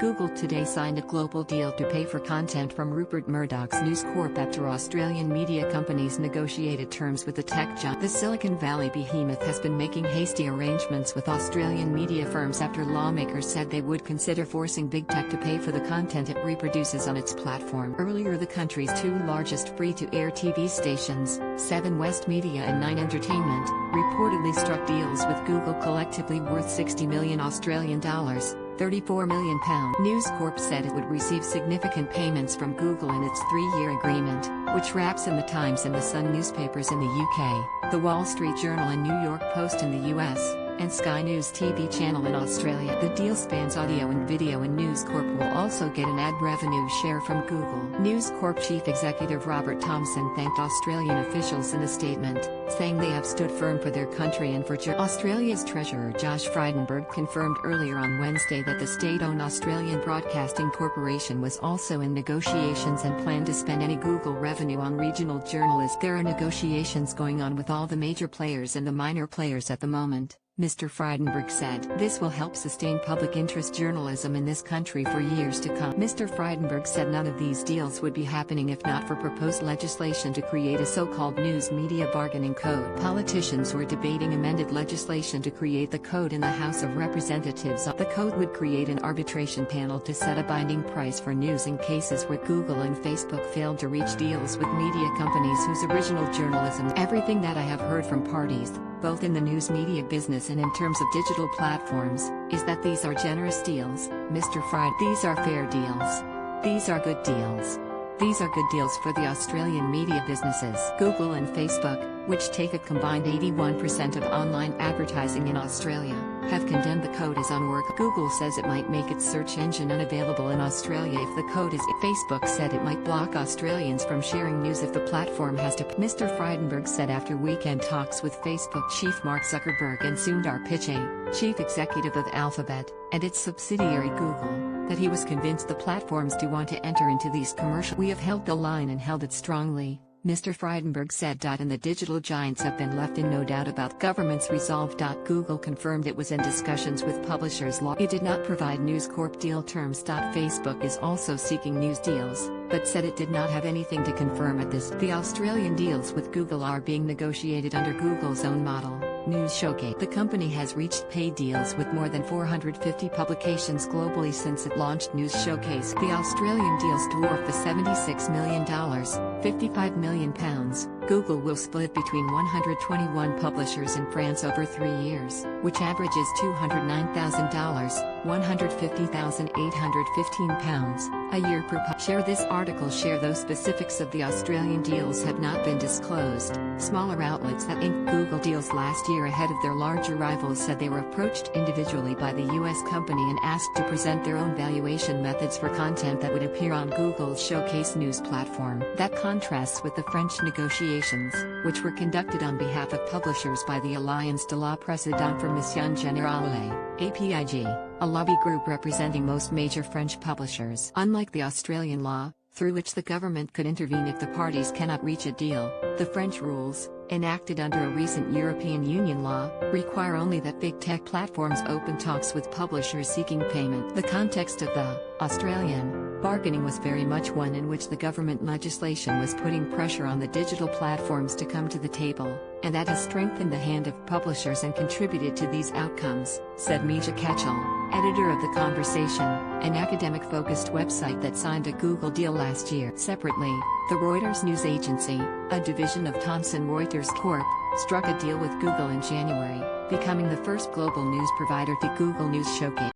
Google today signed a global deal to pay for content from Rupert Murdoch's News Corp after Australian media companies negotiated terms with the tech giant. The Silicon Valley behemoth has been making hasty arrangements with Australian media firms after lawmakers said they would consider forcing big tech to pay for the content it reproduces on its platform. Earlier, the country's two largest free-to-air TV stations, 7 West Media and 9 Entertainment, reportedly struck deals with Google collectively worth $60 million Australian dollars. £34 million. News Corp said it would receive significant payments from Google in its 3-year agreement, which wraps in the Times and the Sun newspapers in the UK, the Wall Street Journal and New York Post in the US, and Sky News TV channel in Australia. The deal spans audio and video, and News Corp will also get an ad revenue share from Google. News Corp Chief Executive Robert Thomson thanked Australian officials in a statement, saying they have stood firm for their country and for Australia's Treasurer Josh Frydenberg confirmed earlier on Wednesday that the state-owned Australian Broadcasting Corporation was also in negotiations and planned to spend any Google revenue on regional journalists. There are negotiations going on with all the major players and the minor players at the moment, Mr. Frydenberg said. This will help sustain public interest journalism in this country for years to come. Mr. Frydenberg said none of these deals would be happening if not for proposed legislation to create a so-called news media bargaining code. Politicians were debating amended legislation to create the code in the House of Representatives. The code would create an arbitration panel to set a binding price for news in cases where Google and Facebook failed to reach deals with media companies whose original journalism. Everything that I have heard from parties, both in the news media business and in terms of digital platforms, is that these are generous deals, Mr. Fried. These are fair deals. These are good deals. These are good deals for the Australian media businesses. Google and Facebook, which take a combined 81% of online advertising in Australia, have condemned the code as unworkable. Google says it might make its search engine unavailable in Australia if the code is. Facebook said it might block Australians from sharing news if the platform has to. Mr. Frydenberg said after weekend talks with Facebook chief Mark Zuckerberg and Sundar Pichai, chief executive of Alphabet, and its subsidiary Google, that he was convinced the platforms do want to enter into these commercial. We have held the line and held it strongly, Mr. Frydenberg said. And the digital giants have been left in no doubt about government's resolve. Google confirmed it was in discussions with publishers. It did not provide News Corp deal terms. Facebook is also seeking news deals, but said it did not have anything to confirm at this. The Australian deals with Google are being negotiated under Google's own model, News Showcase. The company has reached paid deals with more than 450 publications globally since it launched News Showcase. The Australian deals dwarf the $76 million, £55 million. Google will split between 121 publishers in France over 3 years, which averages $209,000, £150,815 a year per share. This article share those specifics of the Australian deals have not been disclosed. Smaller outlets that inked Google deals last year ahead of their larger rivals said they were approached individually by the U.S. company and asked to present their own valuation methods for content that would appear on Google's Showcase news platform. That contrasts with the French negotiations, which were conducted on behalf of publishers by the Alliance de la Présidente Générale, APIG, a lobby group representing most major French publishers. Unlike the Australian law, through which the government could intervene if the parties cannot reach a deal, the French rules, enacted under a recent European Union law, require only that big tech platforms open talks with publishers seeking payment. The context of the Australian bargaining was very much one in which the government legislation was putting pressure on the digital platforms to come to the table, and that has strengthened the hand of publishers and contributed to these outcomes, said Misha Ketchel, editor of The Conversation, an academic-focused website that signed a Google deal last year. Separately, the Reuters news agency, a division of Thomson Reuters Corp., struck a deal with Google in January, becoming the first global news provider to Google News Showcase.